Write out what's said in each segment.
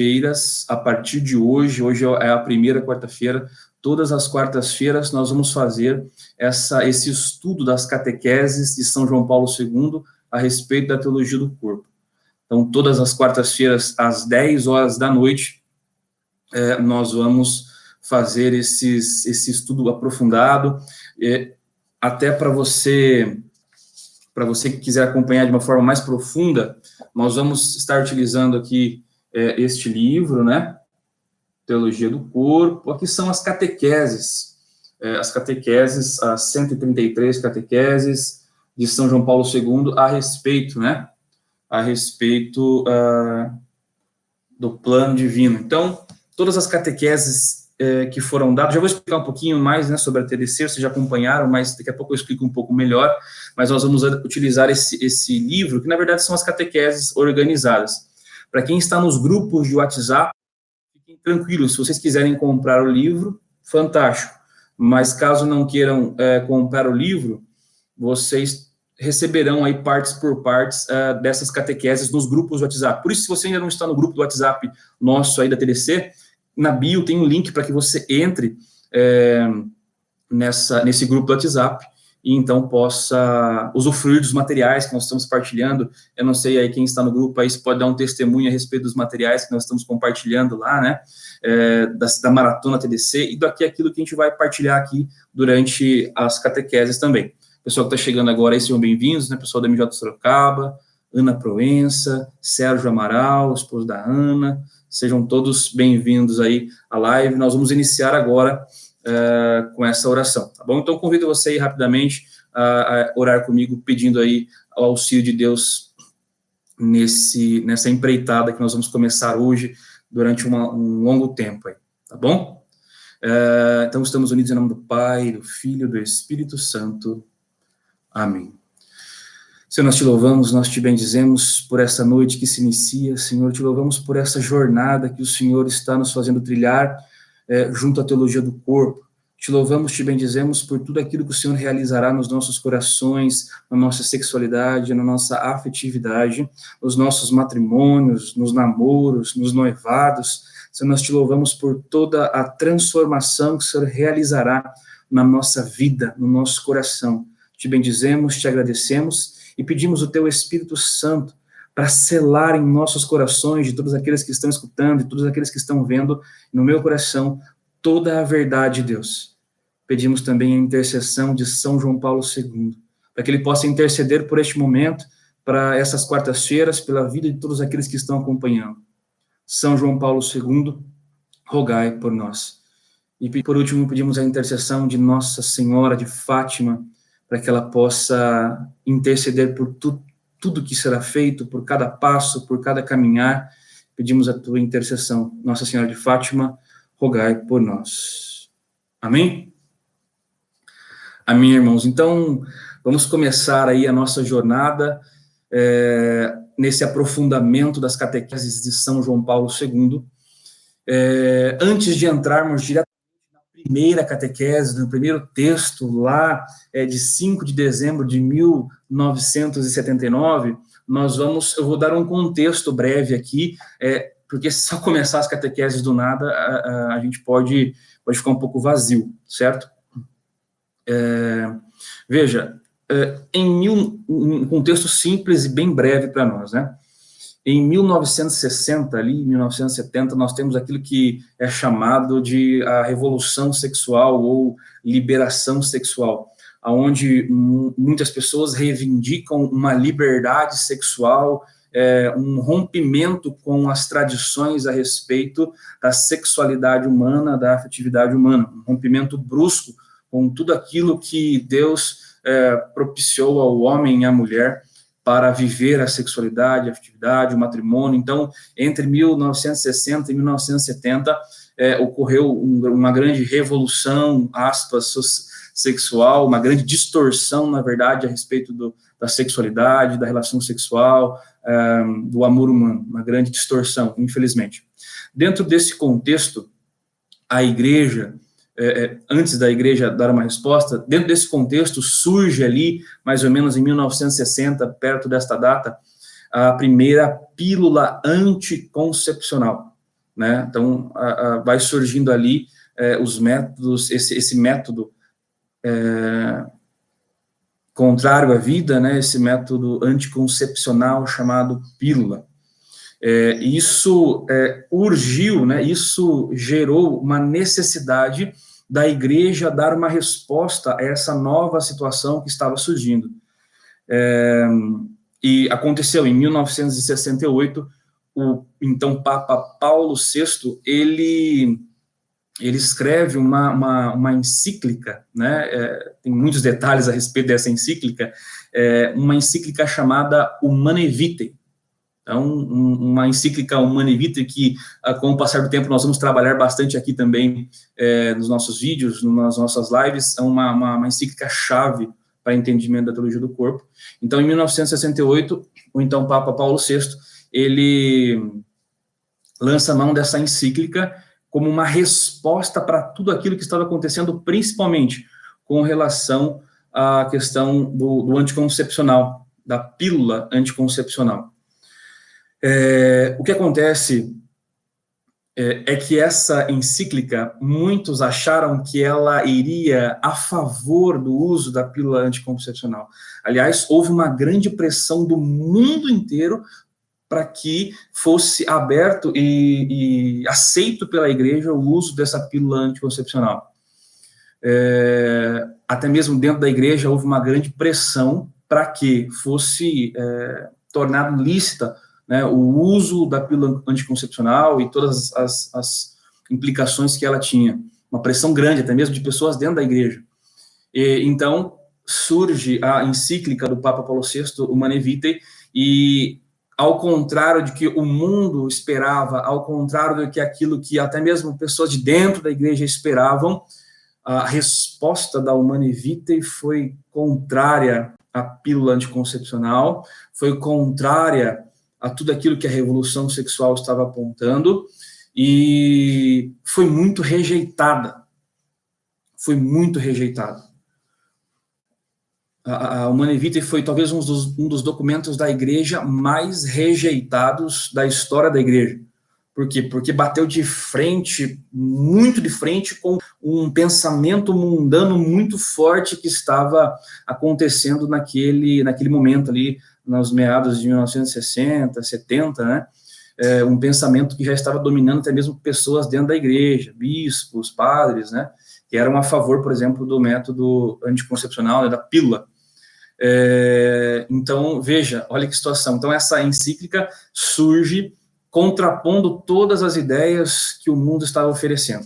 quartas-feiras, a partir de hoje é a primeira quarta-feira, todas as quartas-feiras nós vamos fazer esse estudo das catequeses de São João Paulo II a respeito da teologia do corpo. Então, todas as quartas-feiras, às 10 horas da noite, nós vamos fazer esse estudo aprofundado, até para você que quiser acompanhar de uma forma mais profunda, nós vamos estar utilizando aqui este livro, né? Teologia do Corpo. Aqui são as catequeses, as 133 catequeses de São João Paulo II a respeito, né? A respeito do plano divino. Então, todas as catequeses que foram dadas, já vou explicar um pouquinho mais, né, sobre a TDC, vocês já acompanharam, mas daqui a pouco eu explico um pouco melhor, mas nós vamos utilizar esse livro, que na verdade são as catequeses organizadas. Para quem está nos grupos de WhatsApp, fiquem tranquilos, se vocês quiserem comprar o livro, fantástico, mas caso não queiram comprar o livro, vocês receberão aí partes por partes dessas catequeses nos grupos do WhatsApp. Por isso, se você ainda não está no grupo do WhatsApp nosso aí da TDC, na bio tem um link para que você entre nesse grupo do WhatsApp e então possa usufruir dos materiais que nós estamos partilhando. Eu não sei aí quem está no grupo aí se pode dar um testemunho a respeito dos materiais que nós estamos compartilhando lá, né, da Maratona TDC e aquilo que a gente vai partilhar aqui durante as catequeses também. Pessoal que está chegando agora aí, sejam bem-vindos, né, pessoal da MJ Sorocaba, Ana Proença, Sérgio Amaral, esposo da Ana, sejam todos bem-vindos aí à live. Nós vamos iniciar agora com essa oração, tá bom? Então, convido você aí rapidamente a orar comigo, pedindo aí o auxílio de Deus nessa empreitada que nós vamos começar hoje, durante um longo tempo aí, tá bom? Então, estamos unidos em nome do Pai, do Filho e do Espírito Santo. Amém. Senhor, nós te louvamos, nós te bendizemos por essa noite que se inicia, Senhor, te louvamos por essa jornada que o Senhor está nos fazendo trilhar junto à teologia do corpo. Te louvamos, te bendizemos por tudo aquilo que o Senhor realizará nos nossos corações, na nossa sexualidade, na nossa afetividade, nos nossos matrimônios, nos namoros, nos noivados. Senhor, nós te louvamos por toda a transformação que o Senhor realizará na nossa vida, no nosso coração. Te bendizemos, te agradecemos e pedimos o teu Espírito Santo para selar em nossos corações, de todos aqueles que estão escutando, de todos aqueles que estão vendo, no meu coração, toda a verdade, Deus. Pedimos também a intercessão de São João Paulo II, para que ele possa interceder por este momento, para essas quartas-feiras, pela vida de todos aqueles que estão acompanhando. São João Paulo II, rogai por nós. E por último, pedimos a intercessão de Nossa Senhora de Fátima, para que ela possa interceder por tudo que será feito, por cada passo, por cada caminhar. Pedimos a tua intercessão. Nossa Senhora de Fátima, rogai por nós. Amém? Amém, irmãos. Então, vamos começar aí a nossa jornada nesse aprofundamento das catequeses de São João Paulo II. Antes de entrarmos diretamente primeira catequese, no primeiro texto, lá de 5 de dezembro de 1979, eu vou dar um contexto breve aqui, porque se só começar as catequeses do nada, a gente pode ficar um pouco vazio, certo? Veja, um contexto simples e bem breve para nós, né? Em 1960, ali, 1970, nós temos aquilo que é chamado de a revolução sexual ou liberação sexual, onde muitas pessoas reivindicam uma liberdade sexual, um rompimento com as tradições a respeito da sexualidade humana, da afetividade humana, um rompimento brusco com tudo aquilo que Deus propiciou ao homem e à mulher para viver a sexualidade, a afetividade, o matrimônio. Então, entre 1960 e 1970, ocorreu uma grande revolução, aspas, sexual, uma grande distorção, na verdade, a respeito da sexualidade, da relação sexual, do amor humano, uma grande distorção, infelizmente. Dentro desse contexto, a igreja, antes da igreja dar uma resposta, dentro desse contexto surge ali, mais ou menos em 1960, perto desta data, a primeira pílula anticoncepcional. né? Então, vai surgindo ali os métodos, esse método contrário à vida, né? Esse método anticoncepcional chamado pílula. Isso urgiu, né? Isso gerou uma necessidade da igreja dar uma resposta a essa nova situação que estava surgindo. E aconteceu em 1968, o então Papa Paulo VI, ele escreve uma encíclica, né? Tem muitos detalhes a respeito dessa encíclica, uma encíclica chamada Humanae Vitae. Então, uma encíclica Humanae Vitae que, com o passar do tempo, nós vamos trabalhar bastante aqui também nos nossos vídeos, nas nossas lives, é uma encíclica chave para entendimento da teologia do corpo. Então, em 1968, o então Papa Paulo VI, ele lança mão dessa encíclica como uma resposta para tudo aquilo que estava acontecendo, principalmente com relação à questão do anticoncepcional, da pílula anticoncepcional. O que acontece é que essa encíclica, muitos acharam que ela iria a favor do uso da pílula anticoncepcional. Aliás, houve uma grande pressão do mundo inteiro para que fosse aberto e aceito pela igreja o uso dessa pílula anticoncepcional. Até mesmo dentro da igreja houve uma grande pressão para que fosse tornado lícita, né, o uso da pílula anticoncepcional e todas as implicações que ela tinha. Uma pressão grande, até mesmo de pessoas dentro da igreja. Então, surge a encíclica do Papa Paulo VI, Humanae Vitae, e ao contrário de que o mundo esperava, ao contrário do que aquilo que até mesmo pessoas de dentro da igreja esperavam, a resposta da Humanae Vitae foi contrária à pílula anticoncepcional, foi contrária a tudo aquilo que a revolução sexual estava apontando, e foi muito rejeitada. Foi muito rejeitada. A Humanae Vitae foi talvez um dos documentos da igreja mais rejeitados da história da igreja. Por quê? Porque bateu de frente, muito de frente, com um pensamento mundano muito forte que estava acontecendo naquele momento ali, nos meados de 1960, 70, né? Um pensamento que já estava dominando até mesmo pessoas dentro da igreja, bispos, padres, né? Que eram a favor, por exemplo, do método anticoncepcional, né, da pílula. Então, veja, olha que situação. Então, essa encíclica surge contrapondo todas as ideias que o mundo estava oferecendo,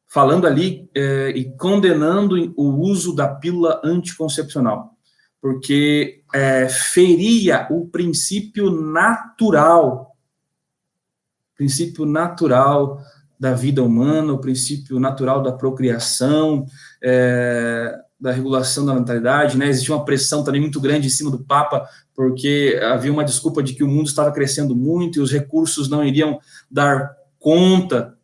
falando ali e condenando o uso da pílula anticoncepcional, porque feria o princípio natural da vida humana, o princípio natural da procriação, da regulação da natalidade, né? Existia uma pressão também muito grande em cima do Papa, porque havia uma desculpa de que o mundo estava crescendo muito e os recursos não iriam dar conta,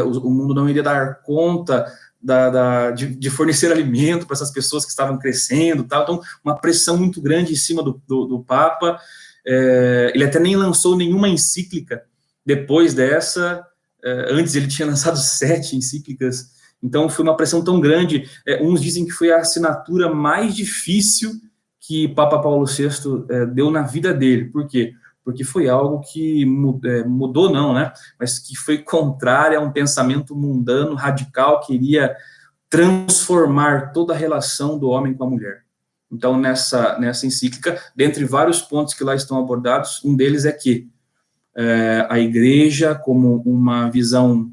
o mundo não iria dar conta de fornecer alimento para essas pessoas que estavam crescendo, tal. Então, uma pressão muito grande em cima do Papa. Ele até nem lançou nenhuma encíclica depois dessa. Antes ele tinha lançado 7 encíclicas. Então, foi uma pressão tão grande. Uns dizem que foi a assinatura mais difícil que Papa Paulo VI deu na vida dele. Por quê? Porque foi algo que mudou, não, né? Mas que foi contrário a um pensamento mundano, radical, que iria transformar toda a relação do homem com a mulher. Então, nessa encíclica, dentre vários pontos que lá estão abordados, um deles é que a igreja, como uma visão,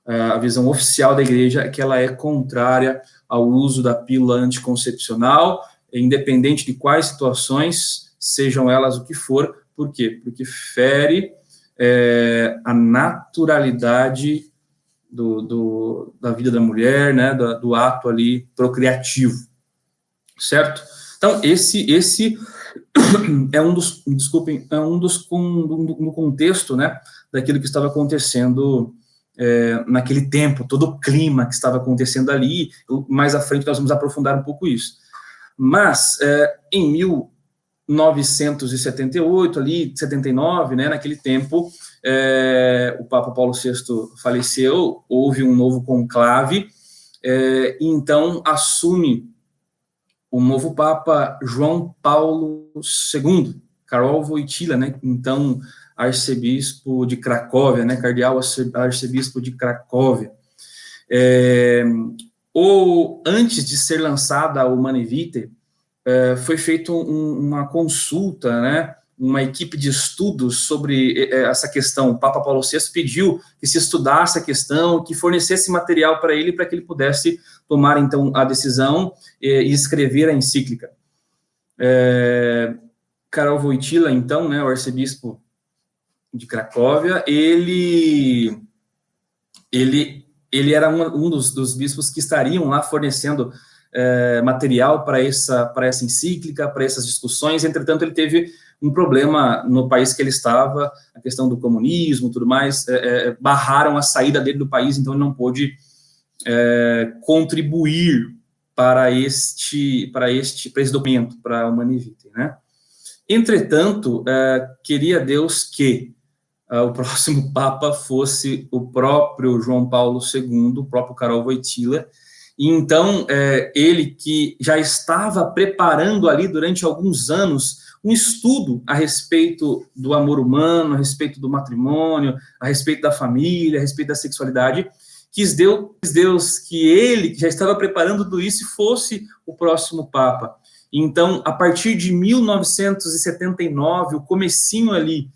a visão oficial da igreja, é que ela é contrária ao uso da pílula anticoncepcional, independente de quais situações, sejam elas o que for. Por quê? Porque fere a naturalidade da vida da mulher, né, do ato ali procriativo, certo? Então, esse é um dos, desculpem, no contexto, né, daquilo que estava acontecendo naquele tempo, todo o clima que estava acontecendo ali. Mais à frente nós vamos aprofundar um pouco isso. Mas, em 1978, ali, 79, né, naquele tempo, o Papa Paulo VI faleceu, houve um novo conclave, e então assume o novo Papa João Paulo II, Karol Wojtyła, né, então arcebispo de Cracóvia, né, cardeal arcebispo de Cracóvia. Antes de ser lançada a Humanae Vitae, foi feita uma consulta, né, uma equipe de estudos sobre essa questão. O Papa Paulo VI pediu que se estudasse a questão, que fornecesse material para ele que ele pudesse tomar, então, a decisão e escrever a encíclica. Karol Wojtyła, então, né, o arcebispo de Cracóvia, ele era um dos bispos que estariam lá fornecendo material para essa encíclica, para essas discussões. Entretanto, ele teve um problema no país que ele estava, a questão do comunismo, tudo mais, barraram a saída dele do país, então ele não pôde contribuir para esse documento, para a Humanae Vitae, né? Entretanto, queria Deus que o próximo Papa fosse o próprio João Paulo II, o próprio Karol Wojtyła, e então ele que já estava preparando ali durante alguns anos um estudo a respeito do amor humano, a respeito do matrimônio, a respeito da família, a respeito da sexualidade, quis Deus que ele, que já estava preparando tudo isso, fosse o próximo Papa. Então, a partir de 1979, o comecinho ali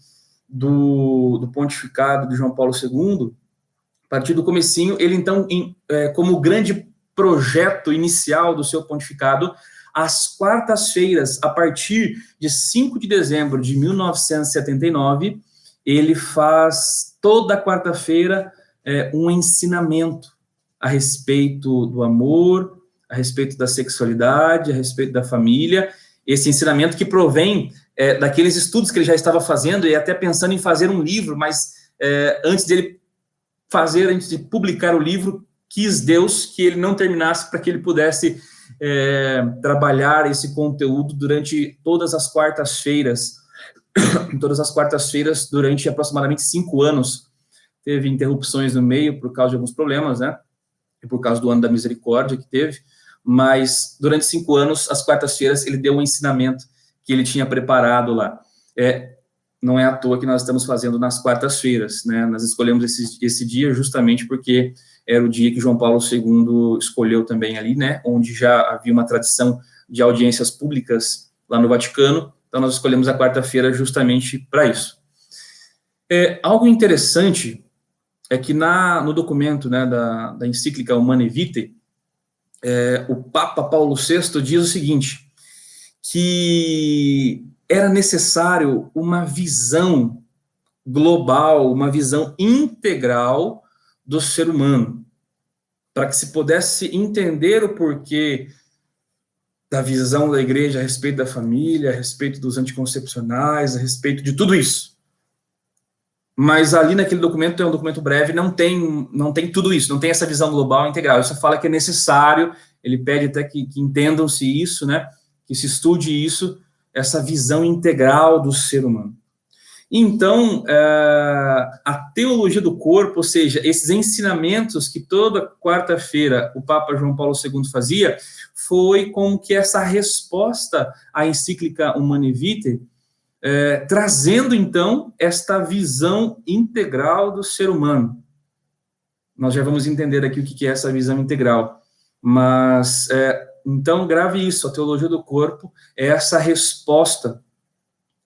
do pontificado de João Paulo II, a partir do comecinho, ele então, como grande projeto inicial do seu pontificado, às quartas-feiras, a partir de 5 de dezembro de 1979, ele faz toda quarta-feira um ensinamento a respeito do amor, a respeito da sexualidade, a respeito da família, esse ensinamento que provém daqueles estudos que ele já estava fazendo e até pensando em fazer um livro, mas antes de publicar o livro, quis Deus que ele não terminasse para que ele pudesse trabalhar esse conteúdo durante todas as quartas-feiras, durante aproximadamente 5 anos. Teve interrupções no meio por causa de alguns problemas, né? E por causa do ano da misericórdia que teve, mas durante 5 anos, às quartas-feiras, ele deu um ensinamento que ele tinha preparado lá. Não é à toa que nós estamos fazendo nas quartas-feiras, né? Nós escolhemos esse dia justamente porque era o dia que João Paulo II escolheu também ali, né? Onde já havia uma tradição de audiências públicas lá no Vaticano, então nós escolhemos a quarta-feira justamente para isso. Algo interessante é que no documento, né, da encíclica Humanae Vitae, o Papa Paulo VI diz o seguinte, que era necessário uma visão global, uma visão integral do ser humano, para que se pudesse entender o porquê da visão da igreja a respeito da família, a respeito dos anticoncepcionais, a respeito de tudo isso. Mas ali naquele documento, é um documento breve, não tem tudo isso, não tem essa visão global integral. Ele só fala que é necessário, ele pede até que entendam-se isso, né, que se estude isso, essa visão integral do ser humano. Então, a teologia do corpo, ou seja, esses ensinamentos que toda quarta-feira o Papa João Paulo II fazia, foi como que essa resposta à encíclica Humanae Vitae, trazendo, então, esta visão integral do ser humano. Nós já vamos entender aqui o que é essa visão integral, mas, então, grave isso, a teologia do corpo é essa resposta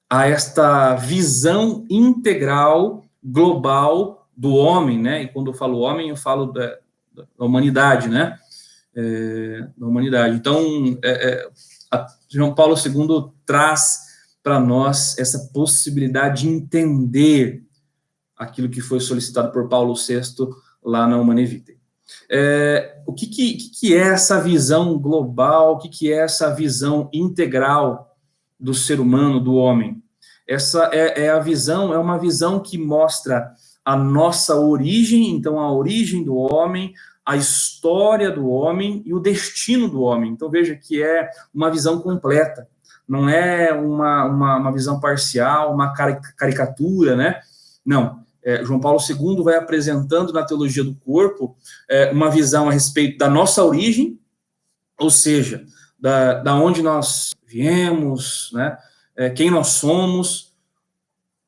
a esta visão integral, global do homem, né? E quando eu falo homem, eu falo da humanidade, né? Da humanidade. Então, João Paulo II traz para nós essa possibilidade de entender aquilo que foi solicitado por Paulo VI lá na Humanae Vitae. O que é essa visão global, o que é essa visão integral do ser humano, do homem? Essa é uma visão que mostra a nossa origem, então a origem do homem, a história do homem e o destino do homem. Então veja que é uma visão completa. não é uma visão parcial, uma caricatura, né? Não. João Paulo II vai apresentando na teologia do corpo uma visão a respeito da nossa origem, ou seja, da onde nós viemos, né? Quem nós somos,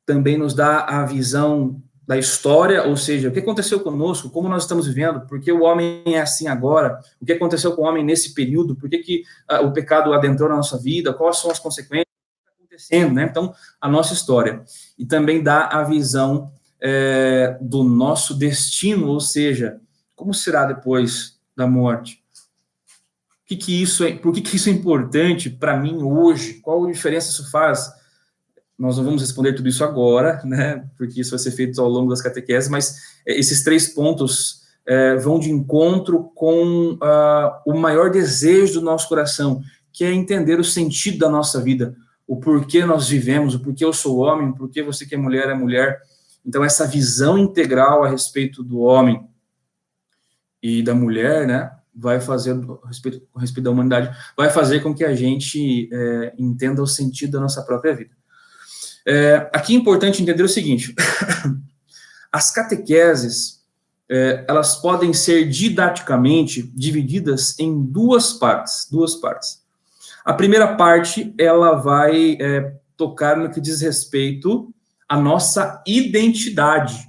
também nos dá a visão da história, ou seja, o que aconteceu conosco, como nós estamos vivendo, por que o homem é assim agora, o que aconteceu com o homem nesse período, por que o pecado adentrou na nossa vida, quais são as consequências que está acontecendo, né? Então, a nossa história. E também dá a visão do nosso destino, ou seja, como será depois da morte? Por que isso é importante para mim hoje? Qual diferença isso faz? Nós não vamos responder tudo isso agora, né, porque isso vai ser feito ao longo das catequeses, mas esses 3 pontos vão de encontro com o maior desejo do nosso coração, que é entender o sentido da nossa vida, o porquê nós vivemos, o porquê eu sou homem, o porquê você que é mulher. Então, essa visão integral a respeito do homem e da mulher, né, vai fazer, a respeito da humanidade, vai fazer com que a gente entenda o sentido da nossa própria vida. Aqui é importante entender o seguinte, as catequeses, elas podem ser didaticamente divididas em duas partes. A primeira parte, ela vai tocar no que diz respeito à nossa identidade.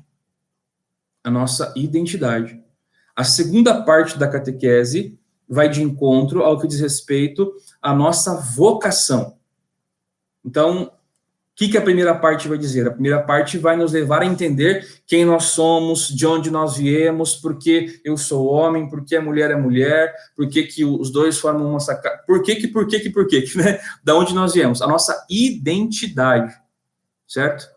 A segunda parte da catequese vai de encontro ao que diz respeito à nossa vocação. Então, o que a primeira parte vai dizer? A primeira parte vai nos levar a entender quem nós somos, de onde nós viemos, por que eu sou homem, por que a mulher é mulher, por que os dois formam uma sacada, por que, né? Da onde nós viemos? A nossa identidade, certo?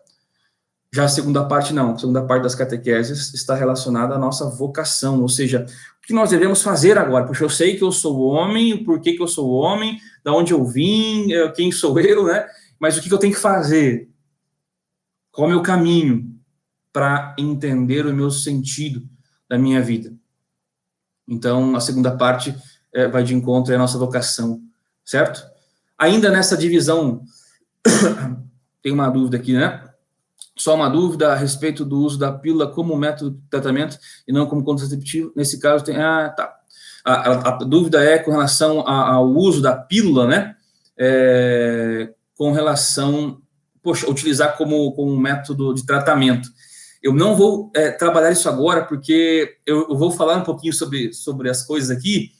Já a segunda parte, não. A segunda parte das catequeses está relacionada à nossa vocação, ou seja, o que nós devemos fazer agora? Porque eu sei que eu sou homem, o porquê que eu sou homem, da onde eu vim, quem sou eu, né? Mas o que eu tenho que fazer? Qual é o meu caminho para entender o meu sentido da minha vida? Então, a segunda parte vai de encontro à nossa vocação, certo? Ainda nessa divisão, tem uma dúvida aqui, né? Só uma dúvida a respeito do uso da pílula como método de tratamento e não como contraceptivo. Nesse caso, tem... tá. A dúvida é com relação ao uso da pílula, né? Com relação, utilizar como um método de tratamento. Eu não vou trabalhar isso agora, porque eu vou falar um pouquinho sobre as coisas aqui,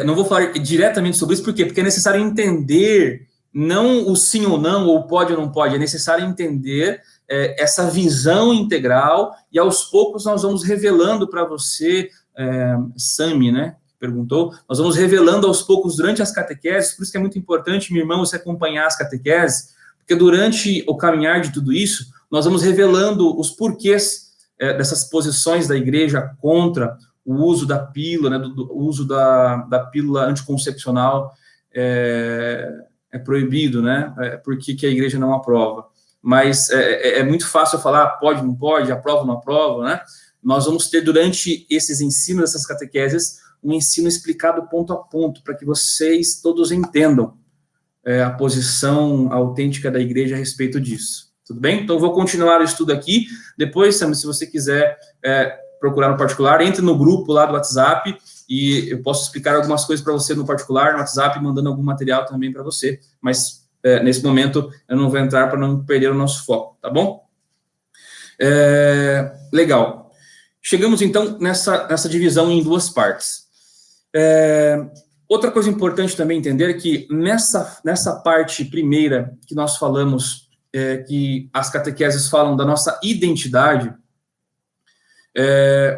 não vou falar diretamente sobre isso, por quê? Porque é necessário entender, não o sim ou não, ou pode ou não pode, é necessário entender essa visão integral, e aos poucos nós vamos revelando para você, Sami, né? Perguntou, nós vamos revelando aos poucos durante as catequeses, por isso que é muito importante, meu irmão, você acompanhar as catequeses, porque durante o caminhar de tudo isso, nós vamos revelando os porquês dessas posições da igreja contra o uso da pílula, né, do uso da pílula anticoncepcional é proibido, né, porque que a igreja não aprova. Mas é muito fácil falar, pode, não pode, aprova, não aprova, né? Nós vamos ter durante esses ensinos, essas catequeses, um ensino explicado ponto a ponto, para que vocês todos entendam a posição autêntica da igreja a respeito disso. Tudo bem? Então, vou continuar o estudo aqui. Depois, Sam, se você quiser procurar no particular, entre no grupo lá do WhatsApp e eu posso explicar algumas coisas para você no particular, no WhatsApp, mandando algum material também para você. Mas, nesse momento, eu não vou entrar para não perder o nosso foco, tá bom? Legal. Chegamos, então, nessa divisão em duas partes. Outra coisa importante também entender é que nessa parte primeira que nós falamos, que as catequeses falam da nossa identidade,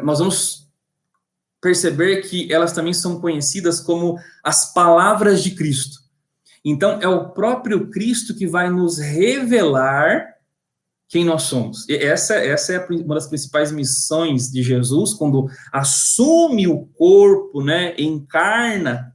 nós vamos perceber que elas também são conhecidas como as palavras de Cristo. Então, é o próprio Cristo que vai nos revelar quem nós somos. E essa é uma das principais missões de Jesus, quando assume o corpo, né, encarna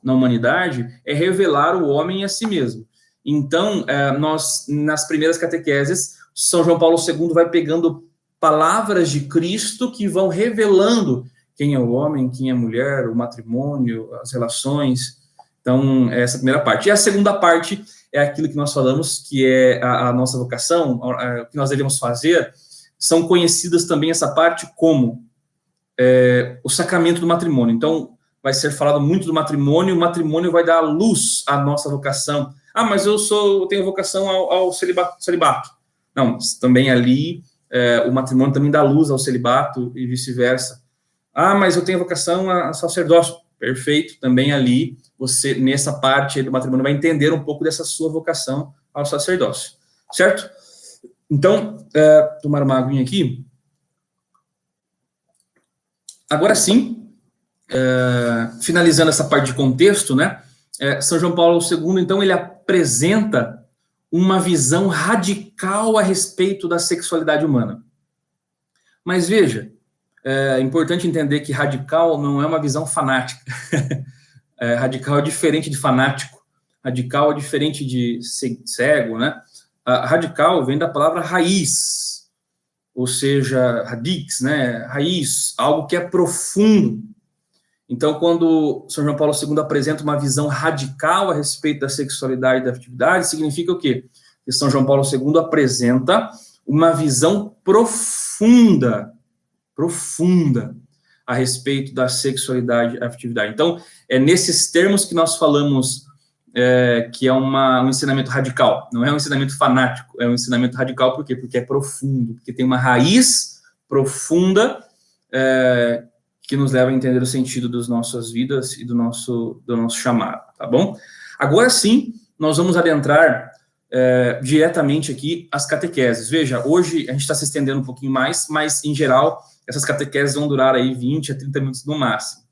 na humanidade, é revelar o homem a si mesmo. Então, nós, nas primeiras catequeses, São João Paulo II vai pegando palavras de Cristo que vão revelando quem é o homem, quem é a mulher, o matrimônio, as relações, Então, essa é a primeira parte. E a segunda parte é aquilo que nós falamos, que é a nossa vocação, o que nós devemos fazer, são conhecidas também essa parte como o sacramento do matrimônio. Então, vai ser falado muito do matrimônio, o matrimônio vai dar luz à nossa vocação. Ah, mas eu tenho vocação ao celibato. Não, também ali, o matrimônio também dá luz ao celibato e vice-versa. Ah, mas eu tenho vocação a sacerdócio. Perfeito, também ali, você, nessa parte do matrimônio, vai entender um pouco dessa sua vocação ao sacerdócio, certo? Então, tomar uma aguinha aqui. Agora sim, finalizando essa parte de contexto, né? São João Paulo II, então, ele apresenta uma visão radical a respeito da sexualidade humana. Mas veja, é importante entender que radical não é uma visão fanática. Radical é diferente de fanático. Radical é diferente de cego, né? Radical vem da palavra raiz, ou seja, radix, né? Raiz, algo que é profundo. Então, quando São João Paulo II apresenta uma visão radical a respeito da sexualidade e da afetividade, significa o quê? Que São João Paulo II apresenta uma visão profunda a respeito da sexualidade e afetividade. Então, é nesses termos que nós falamos que é um ensinamento radical, não é um ensinamento fanático, é um ensinamento radical, por quê? Porque é profundo, porque tem uma raiz profunda que nos leva a entender o sentido das nossas vidas e do nosso chamado, tá bom? Agora sim, nós vamos adentrar diretamente aqui as catequeses. Veja, hoje a gente está se estendendo um pouquinho mais, mas, em geral, essas catequeses vão durar aí 20 a 30 minutos no máximo.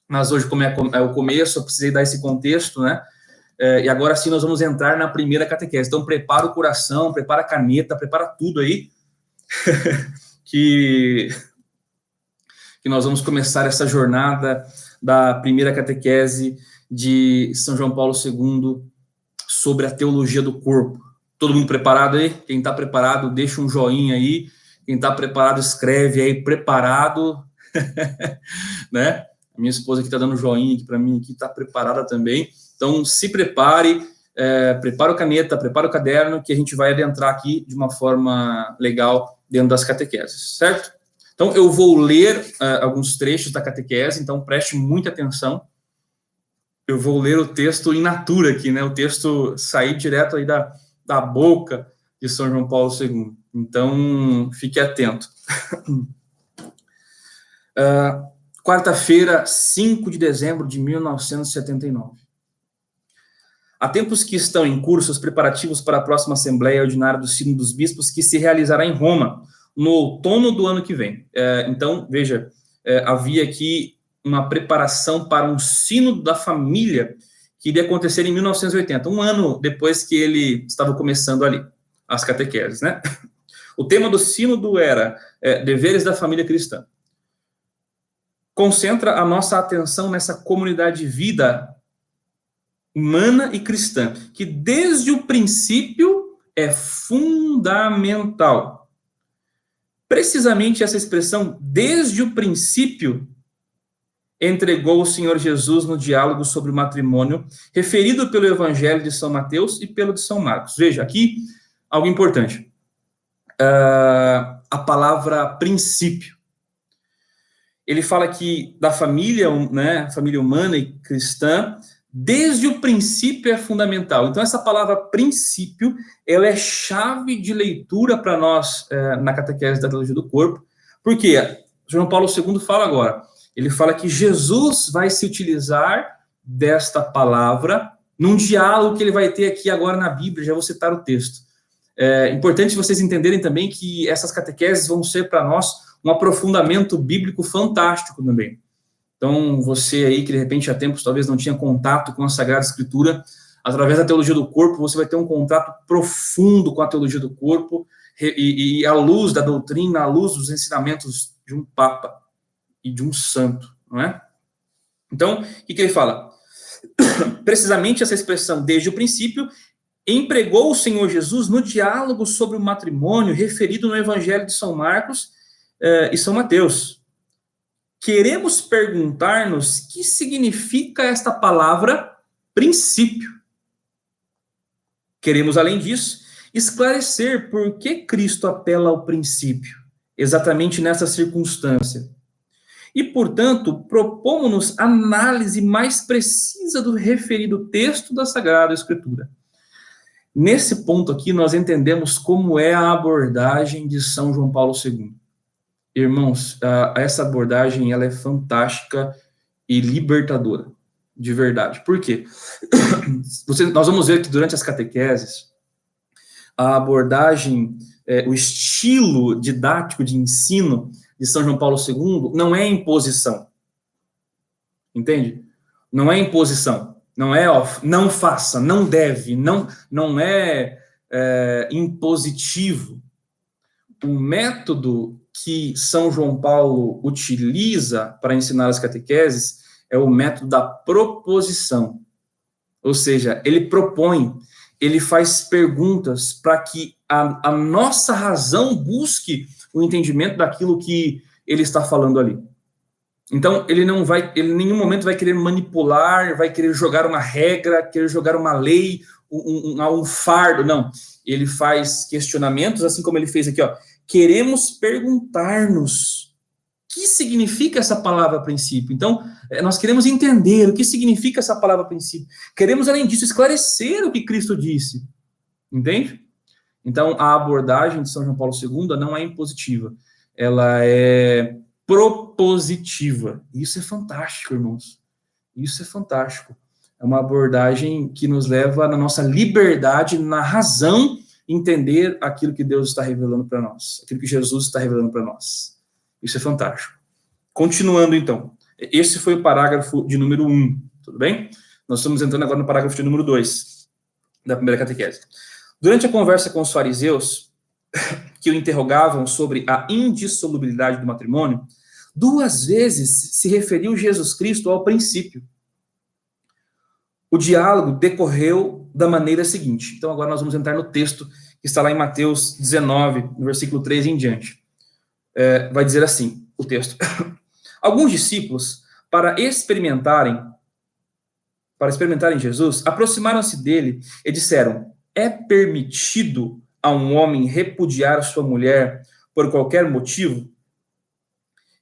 Mas hoje, como é o começo, eu precisei dar esse contexto, né? E agora sim nós vamos entrar na primeira catequese. Então, prepara o coração, prepara a caneta, prepara tudo aí, que nós vamos começar essa jornada da primeira catequese de São João Paulo II sobre a teologia do corpo. Todo mundo preparado aí? Quem está preparado, deixa um joinha aí. Quem está preparado, escreve aí, preparado, né? A minha esposa que está dando joinha aqui para mim, aqui está preparada também. Então, se prepare, prepara a caneta, prepara o caderno, que a gente vai adentrar aqui de uma forma legal dentro das catequeses, certo? Então, eu vou ler alguns trechos da catequese, então preste muita atenção. Eu vou ler o texto in natura aqui, né? O texto sair direto aí da boca de São João Paulo II. Então, fique atento. Quarta-feira, 5 de dezembro de 1979. Há tempos que estão em curso os preparativos para a próxima Assembleia Ordinária do Sínodo dos Bispos, que se realizará em Roma, no outono do ano que vem. Então, veja, havia aqui uma preparação para um sínodo da família que iria acontecer em 1980, um ano depois que ele estava começando ali, as catequeses, né? O tema do sínodo era deveres da família cristã. Concentra a nossa atenção nessa comunidade de vida humana e cristã, que desde o princípio é fundamental. Precisamente essa expressão, desde o princípio, entregou o Senhor Jesus no diálogo sobre o matrimônio, referido pelo Evangelho de São Mateus e pelo de São Marcos. Veja, aqui, algo importante. A palavra princípio. Ele fala que da família, né, família humana e cristã, desde o princípio é fundamental. Então, essa palavra princípio, ela é chave de leitura para nós na catequese da teologia do corpo. Por quê? João Paulo II fala agora. Ele fala que Jesus vai se utilizar desta palavra num diálogo que ele vai ter aqui agora na Bíblia. Já vou citar o texto. É importante vocês entenderem também que essas catequeses vão ser para nós um aprofundamento bíblico fantástico também. Então, você aí que de repente há tempos talvez não tinha contato com a Sagrada Escritura, através da teologia do corpo, você vai ter um contato profundo com a teologia do corpo e à luz da doutrina, à luz dos ensinamentos de um Papa e de um santo, não é? Então, o que ele fala? Precisamente essa expressão, desde o princípio, empregou o Senhor Jesus no diálogo sobre o matrimônio referido no Evangelho de São Marcos e São Mateus. Queremos perguntar-nos o que significa esta palavra princípio. Queremos, além disso, esclarecer por que Cristo apela ao princípio, exatamente nessa circunstância. E, portanto, propomos-nos análise mais precisa do referido texto da Sagrada Escritura. Nesse ponto aqui, nós entendemos como é a abordagem de São João Paulo II. Irmãos, essa abordagem ela é fantástica e libertadora, de verdade. Por quê? Nós vamos ver que durante as catequeses, a abordagem, o estilo didático de ensino de São João Paulo II não é imposição. Entende? Não é imposição. Não é, não faça, não deve, não é impositivo. O método que São João Paulo utiliza para ensinar as catequeses é o método da proposição. Ou seja, ele propõe, ele faz perguntas para que a nossa razão busque o entendimento daquilo que ele está falando ali. Então, ele em nenhum momento vai querer manipular, vai querer jogar uma regra, querer jogar uma lei, um fardo, não. Ele faz questionamentos, assim como ele fez aqui, ó. Queremos perguntar-nos o que significa essa palavra princípio. Então, nós queremos entender o que significa essa palavra princípio. Queremos, além disso, esclarecer o que Cristo disse. Entende? Então, a abordagem de São João Paulo II não é impositiva. Ela é propositiva. Isso é fantástico, irmãos. Isso é fantástico. É uma abordagem que nos leva na nossa liberdade, na razão, entender aquilo que Deus está revelando para nós, aquilo que Jesus está revelando para nós. Isso é fantástico. Continuando, então. Esse foi o parágrafo de número 1, tudo bem? Nós estamos entrando agora no parágrafo de número 2 da primeira catequese. Durante a conversa com os fariseus, que o interrogavam sobre a indissolubilidade do matrimônio, 2 vezes se referiu Jesus Cristo ao princípio. O diálogo decorreu da maneira seguinte. Então, agora nós vamos entrar no texto que está lá em Mateus 19, no versículo 13 em diante. Vai dizer assim, o texto. Alguns discípulos, para experimentarem Jesus, aproximaram-se dele e disseram, é permitido a um homem repudiar sua mulher por qualquer motivo?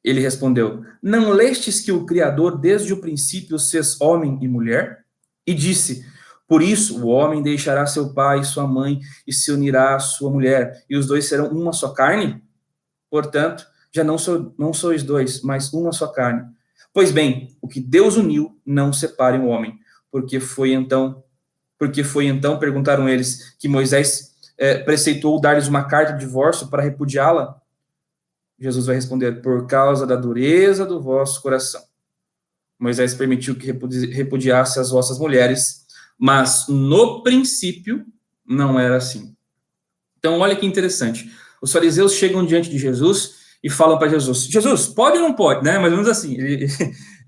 Ele respondeu, não lestes que o Criador desde o princípio os fez homem e mulher? E disse, por isso o homem deixará seu pai e sua mãe e se unirá à sua mulher, e os dois serão uma só carne? Portanto, já não sois 2, mas uma só carne. Pois bem, o que Deus uniu, não separe o homem. Porque foi então, perguntaram eles, que Moisés preceitou dar-lhes uma carta de divórcio para repudiá-la? Jesus vai responder, por causa da dureza do vosso coração. Moisés permitiu que repudiasse as vossas mulheres, mas no princípio não era assim. Então, olha que interessante. Os fariseus chegam diante de Jesus e falam para Jesus, Jesus, pode ou não pode? Né? Mais ou menos assim,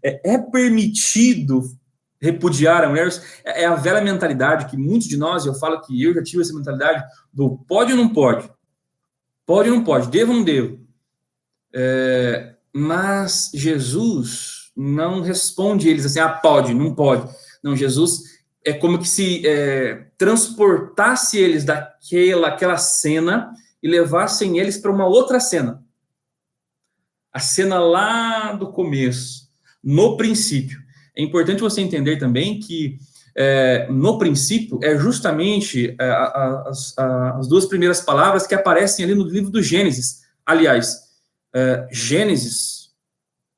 é permitido repudiar a mulher? É a velha mentalidade que muitos de nós, eu falo que eu já tive essa mentalidade do pode ou não pode? Pode ou não pode? Devo ou não devo? Mas Jesus não responde eles assim, pode, não pode. Não, Jesus é como que se transportasse eles daquela cena e levassem eles para uma outra cena. A cena lá do começo, no princípio. É importante você entender também que no princípio é justamente as 2 primeiras palavras que aparecem ali no livro do Gênesis. Aliás, Gênesis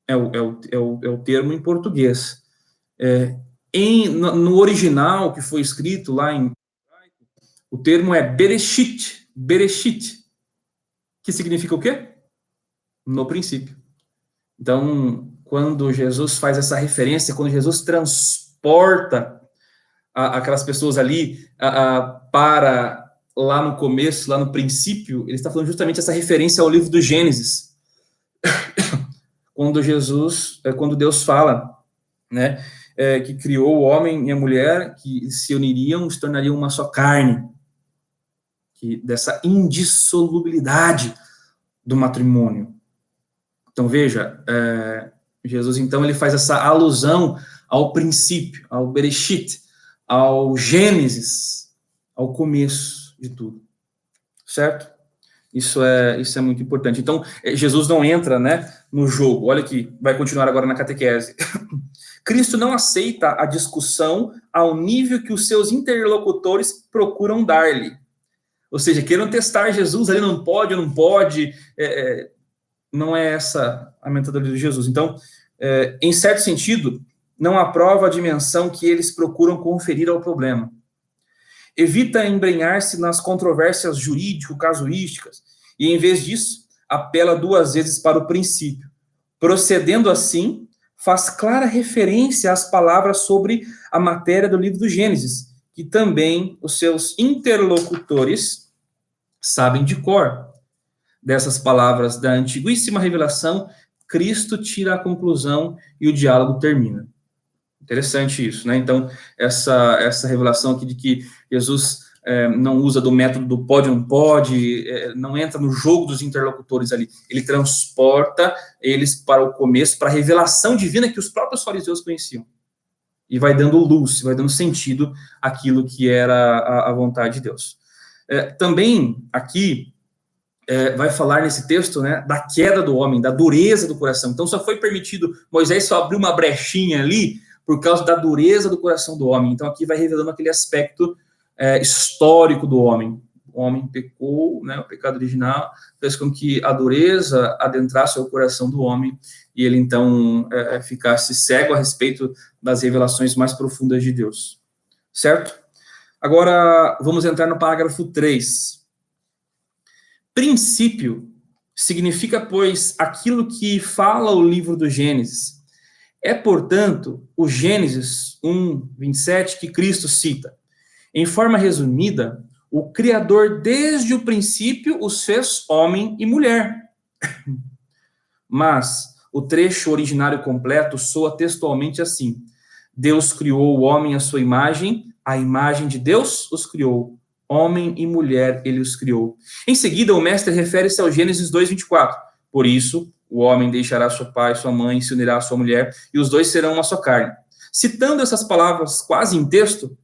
é o termo em português. No original que foi escrito lá em o termo é Bereshit, que significa o quê? No princípio. Então, quando Jesus faz essa referência, quando Jesus transporta aquelas pessoas ali para lá no começo, lá no princípio, ele está falando justamente essa referência ao livro do Gênesis. Quando Deus fala, né, que criou o homem e a mulher, que se uniriam, se tornariam uma só carne, dessa indissolubilidade do matrimônio. Então, veja, Jesus, então, ele faz essa alusão ao princípio, ao Bereshit, ao Gênesis, ao começo de tudo, certo? Isso é muito importante. Então, Jesus não entra, né, no jogo. Olha aqui, vai continuar agora na catequese. Cristo não aceita a discussão ao nível que os seus interlocutores procuram dar-lhe. Ou seja, querendo testar Jesus, ali não pode ou não pode, não é essa a metodologia de Jesus. Então, em certo sentido, não aprova a dimensão que eles procuram conferir ao problema. Evita embrenhar-se nas controvérsias jurídico-casuísticas e, em vez disso, apela 2 vezes para o princípio. Procedendo assim, faz clara referência às palavras sobre a matéria do livro do Gênesis, que também os seus interlocutores sabem de cor. Dessas palavras da antiguíssima revelação, Cristo tira a conclusão e o diálogo termina. Interessante isso, né? Então, essa revelação aqui de que Jesus não usa do método do pode ou não pode, não entra no jogo dos interlocutores ali. Ele transporta eles para o começo, para a revelação divina que os próprios fariseus conheciam. E vai dando luz, vai dando sentido àquilo que era a vontade de Deus. Também, aqui, vai falar nesse texto, né, da queda do homem, da dureza do coração. Então, só foi permitido, Moisés só abriu uma brechinha ali, por causa da dureza do coração do homem. Então, aqui vai revelando aquele aspecto histórico do homem. O homem pecou, né, o pecado original, fez com que a dureza adentrasse o coração do homem, e ele, então, ficasse cego a respeito das revelações mais profundas de Deus. Certo? Agora, vamos entrar no parágrafo 3. Princípio significa, pois, aquilo que fala o livro do Gênesis. É, portanto, o Gênesis 1:27 que Cristo cita. Em forma resumida, o Criador, desde o princípio, os fez homem e mulher. Mas o trecho originário completo soa textualmente assim: Deus criou o homem à sua imagem, a imagem de Deus os criou. Homem e mulher ele os criou. Em seguida, o mestre refere-se ao Gênesis 2:24. Por isso, o homem deixará seu pai e sua mãe, se unirá à sua mulher, e os dois serão uma só carne. Citando essas palavras quase em texto,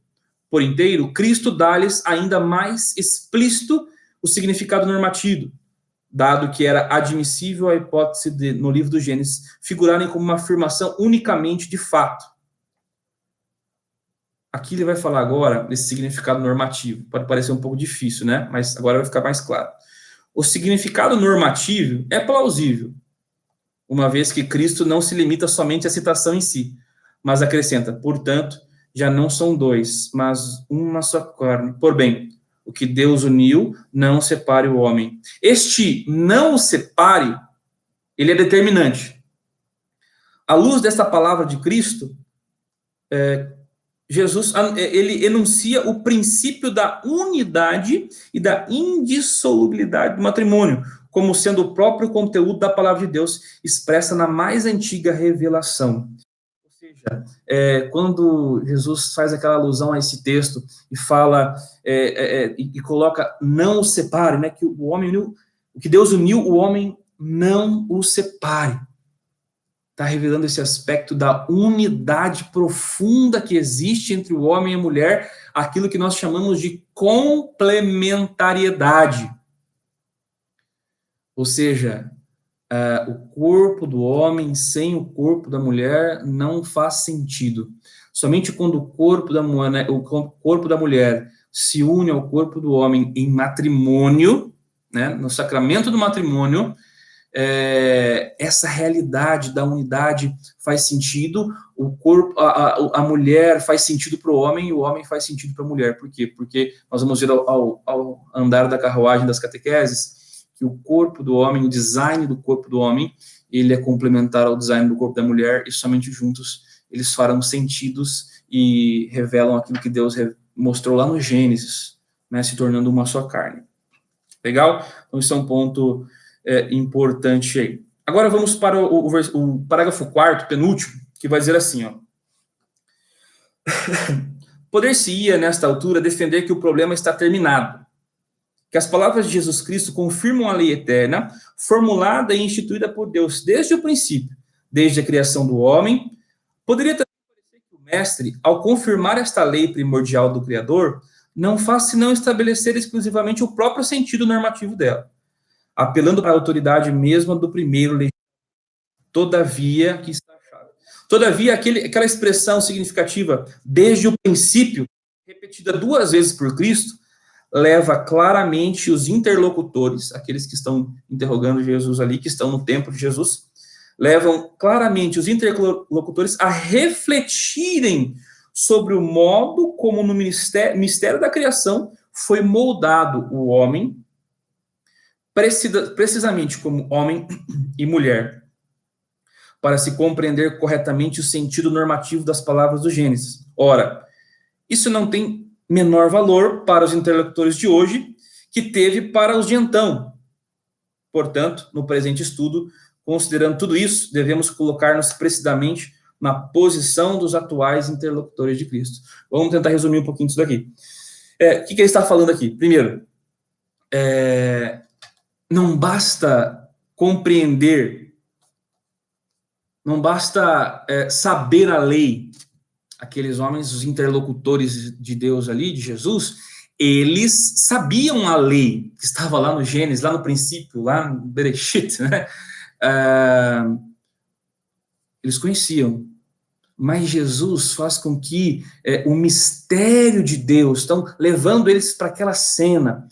por inteiro, Cristo dá-lhes ainda mais explícito o significado normativo, dado que era admissível a hipótese de, no livro do Gênesis, figurarem como uma afirmação unicamente de fato. Aqui ele vai falar agora desse significado normativo. Pode parecer um pouco difícil, né? Mas agora vai ficar mais claro. O significado normativo é plausível, uma vez que Cristo não se limita somente à citação em si, mas acrescenta, portanto, já não são dois, mas uma só carne. Por bem, o que Deus uniu, não separe o homem. Este não o separe, ele é determinante. À luz dessa palavra de Cristo, Jesus, ele enuncia o princípio da unidade e da indissolubilidade do matrimônio, como sendo o próprio conteúdo da palavra de Deus, expressa na mais antiga revelação. Ou seja, quando Jesus faz aquela alusão a esse texto e fala, e coloca, não o separe, né, que o homem uniu, o que Deus uniu, o homem não o separe. Está revelando esse aspecto da unidade profunda que existe entre o homem e a mulher, aquilo que nós chamamos de complementariedade. Ou seja, o corpo do homem sem o corpo da mulher não faz sentido. Somente quando o corpo da mulher se une ao corpo do homem em matrimônio, né, no sacramento do matrimônio, essa realidade da unidade faz sentido, o corpo, a mulher faz sentido para o homem e o homem faz sentido para a mulher. Por quê? Porque nós vamos ver ao andar da carruagem das catequeses que o corpo do homem, o design do corpo do homem, ele é complementar ao design do corpo da mulher, e somente juntos eles farão sentidos e revelam aquilo que Deus mostrou lá no Gênesis, né, se tornando uma só carne. Legal? Então, isso é um ponto importante aí. Agora vamos para o parágrafo 4º, penúltimo, que vai dizer assim, ó. Poder-se-ia, nesta altura, defender que o problema está terminado, que as palavras de Jesus Cristo confirmam a lei eterna, formulada e instituída por Deus desde o princípio, desde a criação do homem. Poderia também parecer que o mestre, ao confirmar esta lei primordial do Criador, não faz senão estabelecer exclusivamente o próprio sentido normativo dela, apelando para a autoridade mesma do primeiro legislador. Todavia, que está achado. Todavia, aquela expressão significativa, desde o princípio, repetida 2 vezes por Cristo, leva claramente os interlocutores, aqueles que estão interrogando Jesus ali, que estão no templo de Jesus, levam claramente os interlocutores a refletirem sobre o modo como no mistério da criação foi moldado o homem, precisamente como homem e mulher, para se compreender corretamente o sentido normativo das palavras do Gênesis. Ora, isso não tem menor valor para os interlocutores de hoje que teve para os de então. Portanto, no presente estudo, considerando tudo isso, devemos colocar-nos precisamente na posição dos atuais interlocutores de Cristo. Vamos tentar resumir um pouquinho disso daqui. O que ele está falando aqui? Primeiro, não basta compreender, não basta saber a lei. Aqueles homens, os interlocutores de Deus ali, de Jesus, eles sabiam a lei que estava lá no Gênesis, lá no princípio, lá no Bereshit, né? Eles conheciam, mas Jesus faz com que o mistério de Deus, estão levando eles para aquela cena,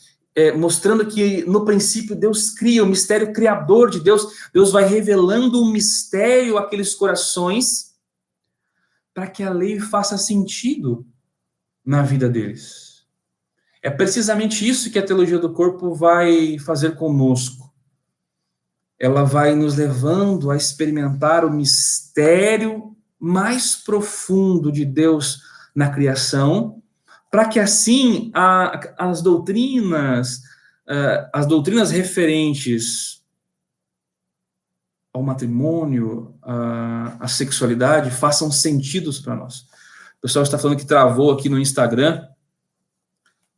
mostrando que no princípio Deus cria, o mistério criador de Deus, Deus vai revelando um mistério àqueles corações, para que a lei faça sentido na vida deles. É precisamente isso que a teologia do corpo vai fazer conosco. Ela vai nos levando a experimentar o mistério mais profundo de Deus na criação, para que assim as doutrinas referentes ao matrimônio, à sexualidade, façam sentidos para nós. O pessoal está falando que travou aqui no Instagram.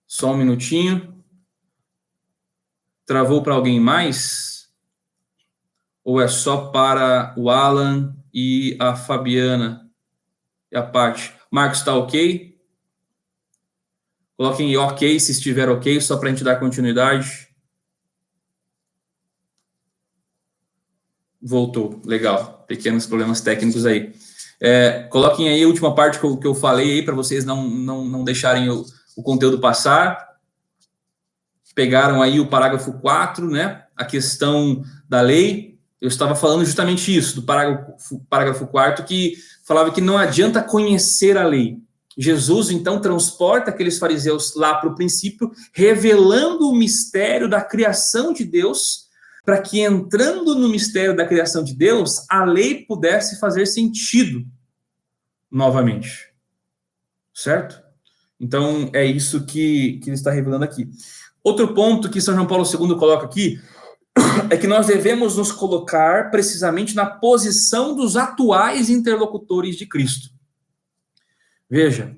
Só um minutinho. Travou para alguém mais? Ou é só para o Alan e a Fabiana e a Paty? Marcos, está ok? Coloquem ok se estiver ok, só para a gente dar continuidade. Voltou, legal. Pequenos problemas técnicos aí. Coloquem aí a última parte que eu falei aí, para vocês não deixarem o conteúdo passar. Pegaram aí o parágrafo 4, né? A questão da lei. Eu estava falando justamente isso, do parágrafo 4, que falava que não adianta conhecer a lei. Jesus, então, transporta aqueles fariseus lá para o princípio, revelando o mistério da criação de Deus, para que, entrando no mistério da criação de Deus, a lei pudesse fazer sentido novamente. Certo? Então, é isso que ele está revelando aqui. Outro ponto que São João Paulo II coloca aqui é que nós devemos nos colocar precisamente na posição dos atuais interlocutores de Cristo. Veja,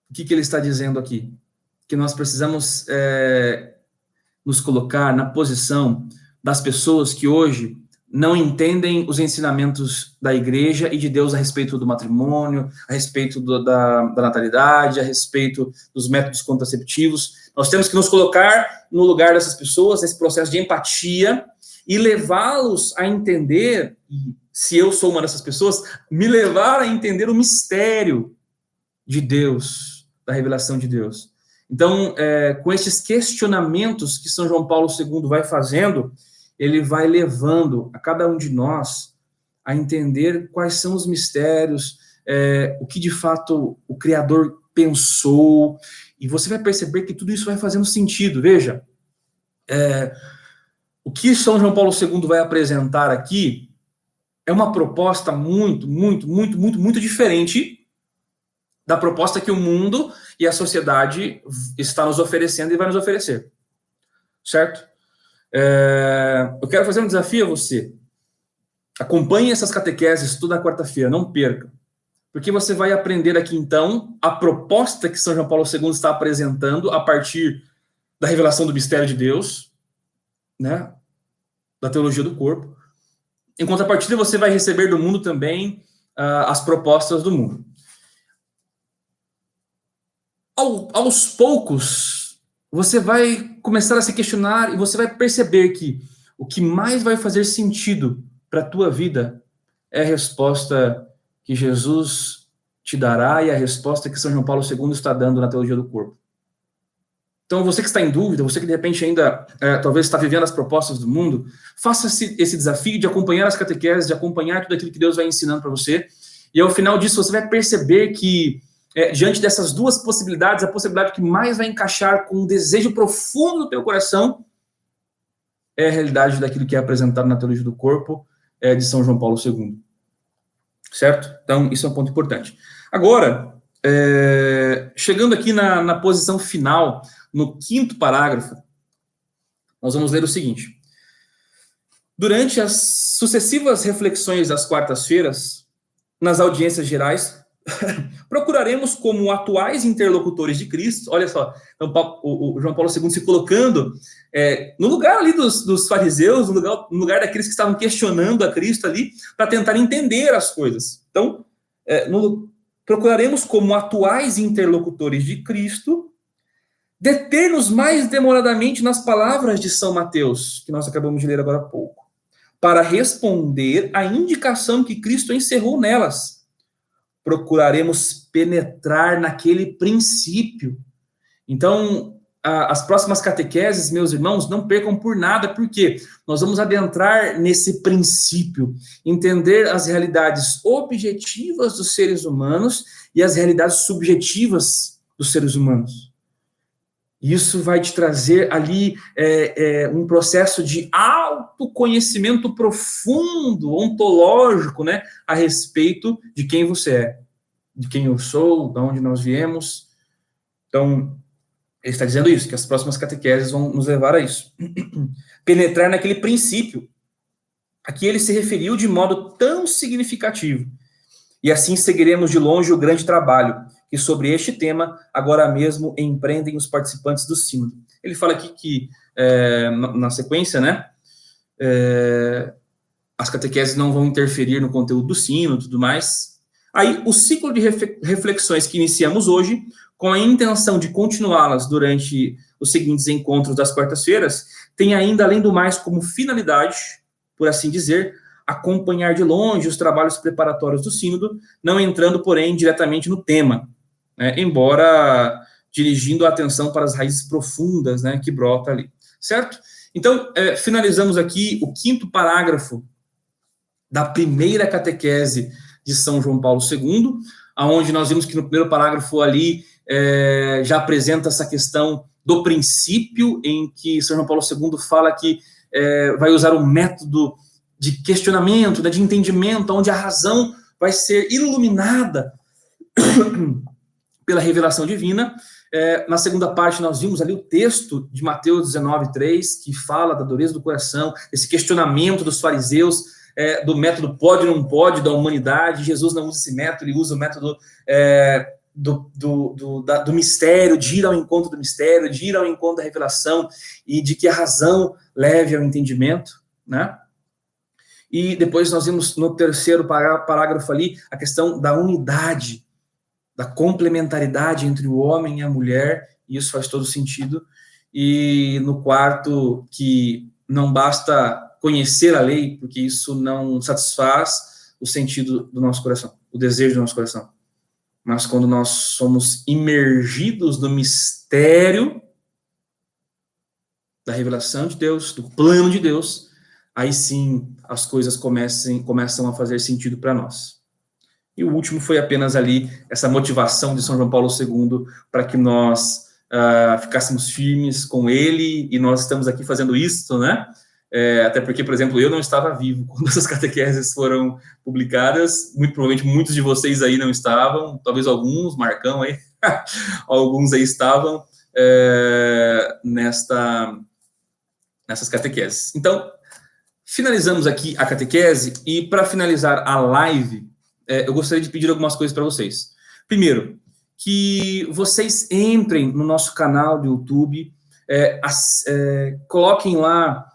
o que ele está dizendo aqui? Que nós precisamos nos colocar na posição das pessoas que hoje não entendem os ensinamentos da igreja e de Deus a respeito do matrimônio, a respeito da natalidade, a respeito dos métodos contraceptivos. Nós temos que nos colocar no lugar dessas pessoas, nesse processo de empatia, e levá-los a entender, e se eu sou uma dessas pessoas, me levar a entender o mistério de Deus, da revelação de Deus. Então, com esses questionamentos que São João Paulo II vai fazendo, ele vai levando a cada um de nós a entender quais são os mistérios, o que de fato o Criador pensou, e você vai perceber que tudo isso vai fazendo sentido. Veja, o que São João Paulo II vai apresentar aqui é uma proposta muito, muito, muito, muito, muito diferente da proposta que o mundo e a sociedade está nos oferecendo e vai nos oferecer. Certo? Eu quero fazer um desafio a você. Acompanhe essas catequeses toda quarta-feira, não perca. Porque você vai aprender aqui, então, a proposta que São João Paulo II está apresentando a partir da revelação do mistério de Deus, né, da teologia do corpo. Em contrapartida, você vai receber do mundo também as propostas do mundo. Aos poucos, você vai começar a se questionar e você vai perceber que o que mais vai fazer sentido para a tua vida é a resposta que Jesus te dará e a resposta que São João Paulo II está dando na teologia do corpo. Então, você que está em dúvida, você que de repente ainda talvez está vivendo as propostas do mundo, faça esse desafio de acompanhar as catequeses, de acompanhar tudo aquilo que Deus vai ensinando para você. E ao final disso, você vai perceber que, diante dessas duas possibilidades, a possibilidade que mais vai encaixar com um desejo profundo do teu coração é a realidade daquilo que é apresentado na teologia do corpo de São João Paulo II. Certo? Então, isso é um ponto importante. Agora, chegando aqui na posição final, no 5º parágrafo, nós vamos ler o seguinte. Durante as sucessivas reflexões das quartas-feiras, nas audiências gerais, procuraremos como atuais interlocutores de Cristo, olha só, então, o João Paulo II se colocando no lugar ali dos fariseus, no lugar daqueles que estavam questionando a Cristo ali, para tentar entender as coisas. Então, procuraremos como atuais interlocutores de Cristo, deter-nos mais demoradamente nas palavras de São Mateus, que nós acabamos de ler agora há pouco, para responder à indicação que Cristo encerrou nelas. Procuraremos penetrar naquele princípio. Então, as próximas catequeses, meus irmãos, não percam por nada, porque nós vamos adentrar nesse princípio, entender as realidades objetivas dos seres humanos e as realidades subjetivas dos seres humanos. Isso vai te trazer ali um processo de autoconhecimento profundo, ontológico, né, a respeito de quem você é, de quem eu sou, de onde nós viemos. Então, ele está dizendo isso, que as próximas catequeses vão nos levar a isso. Penetrar naquele princípio a que ele se referiu de modo tão significativo. E assim seguiremos de longe o grande trabalho que sobre este tema agora mesmo empreendem os participantes do sínodo. Ele fala aqui que, na sequência, né, as catequeses não vão interferir no conteúdo do sínodo e tudo mais. Aí, o ciclo de reflexões que iniciamos hoje, com a intenção de continuá-las durante os seguintes encontros das quartas-feiras, tem ainda, além do mais, como finalidade, por assim dizer, acompanhar de longe os trabalhos preparatórios do sínodo, não entrando, porém, diretamente no tema, né, embora dirigindo a atenção para as raízes profundas, né, que brota ali, certo? Então, finalizamos aqui o 5º parágrafo da primeira catequese de São João Paulo II, onde nós vimos que no primeiro parágrafo ali já apresenta essa questão do princípio, em que São João Paulo II fala que vai usar um método de questionamento, né, de entendimento, onde a razão vai ser iluminada pela revelação divina. Na segunda parte, nós vimos ali o texto de Mateus 19:3, que fala da dureza do coração, esse questionamento dos fariseus, do método pode ou não pode da humanidade. Jesus não usa esse método, ele usa o método do mistério, de ir ao encontro do mistério, de ir ao encontro da revelação, e de que a razão leve ao entendimento, né? E depois nós vimos no terceiro parágrafo ali a questão da unidade, da complementaridade entre o homem e a mulher, e isso faz todo sentido. E no quarto, que não basta conhecer a lei, porque isso não satisfaz o sentido do nosso coração, o desejo do nosso coração. Mas quando nós somos imergidos no mistério da revelação de Deus, do plano de Deus, aí sim as coisas começam a fazer sentido para nós. E o último foi apenas ali essa motivação de São João Paulo II para que nós ficássemos firmes com ele, e nós estamos aqui fazendo isso, né? Até porque, por exemplo, eu não estava vivo quando essas catequeses foram publicadas, muito provavelmente muitos de vocês aí não estavam, talvez alguns, Marcão aí, alguns aí estavam nessas catequeses. Então, finalizamos aqui a catequese, e para finalizar a live, eu gostaria de pedir algumas coisas para vocês. Primeiro, que vocês entrem no nosso canal do YouTube, coloquem lá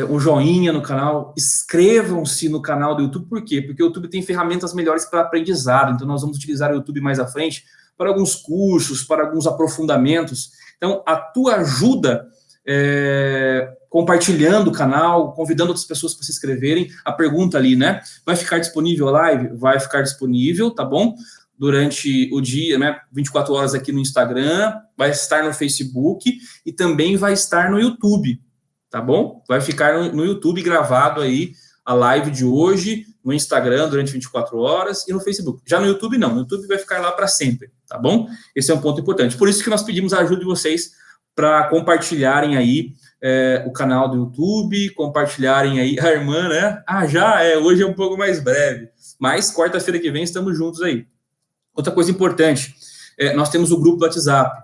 um joinha no canal, inscrevam-se no canal do YouTube. Por quê? Porque o YouTube tem ferramentas melhores para aprendizado, então nós vamos utilizar o YouTube mais à frente para alguns cursos, para alguns aprofundamentos. Então, a tua ajuda, compartilhando o canal, convidando outras pessoas para se inscreverem. A pergunta ali, né? Vai ficar disponível a live? Vai ficar disponível, tá bom? Durante o dia, né? 24 horas aqui no Instagram, vai estar no Facebook e também vai estar no YouTube, tá bom? Vai ficar no YouTube gravado aí a live de hoje, no Instagram durante 24 horas e no Facebook. Já no YouTube não, no YouTube vai ficar lá para sempre, tá bom? Esse é um ponto importante. Por isso que nós pedimos a ajuda de vocês para compartilharem aí o canal do YouTube, compartilharem aí a irmã, né? Hoje é um pouco mais breve, mas quarta-feira que vem estamos juntos aí. Outra coisa importante, nós temos o grupo do WhatsApp.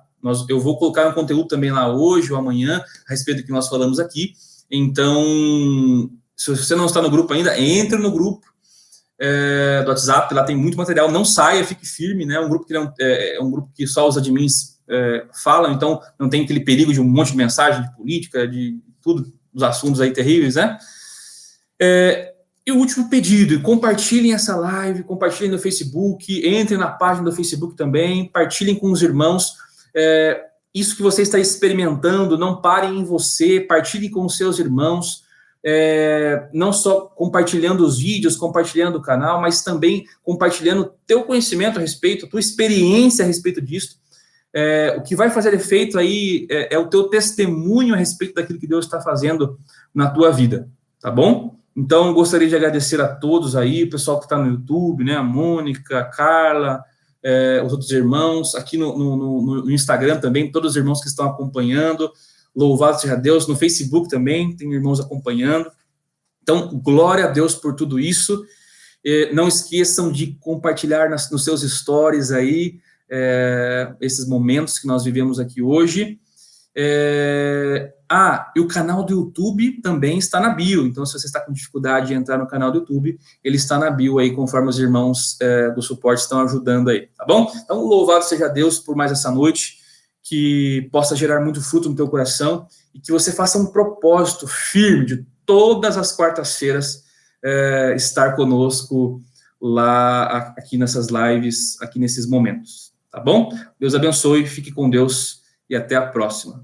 Eu vou colocar um conteúdo também lá hoje ou amanhã a respeito do que nós falamos aqui. Então, se você não está no grupo ainda, entre no grupo do WhatsApp, lá tem muito material. Não saia, fique firme, né? Um grupo que é um grupo que só os admins falam, então não tem aquele perigo de um monte de mensagem de política, de tudo, os assuntos aí terríveis, né? E o último pedido, compartilhem essa live, compartilhem no Facebook, entrem na página do Facebook também, partilhem com os irmãos. Isso que você está experimentando, não parem em você, partilhem com os seus irmãos, não só compartilhando os vídeos, compartilhando o canal, mas também compartilhando o teu conhecimento a respeito, a tua experiência a respeito disso. O que vai fazer efeito aí é o teu testemunho a respeito daquilo que Deus está fazendo na tua vida, tá bom? Então, gostaria de agradecer a todos aí, o pessoal que está no YouTube, né, a Mônica, a Carla, os outros irmãos, aqui no Instagram também, todos os irmãos que estão acompanhando, louvado seja Deus, no Facebook também, tem irmãos acompanhando. Então, glória a Deus por tudo isso. Não esqueçam de compartilhar nos seus stories aí, esses momentos que nós vivemos aqui hoje. E o canal do YouTube também está na bio, então se você está com dificuldade de entrar no canal do YouTube, ele está na bio aí, conforme os irmãos do suporte estão ajudando aí, tá bom? Então, louvado seja Deus por mais essa noite, que possa gerar muito fruto no teu coração, e que você faça um propósito firme de todas as quartas-feiras estar conosco lá, aqui nessas lives, aqui nesses momentos, tá bom? Deus abençoe, fique com Deus, e até a próxima.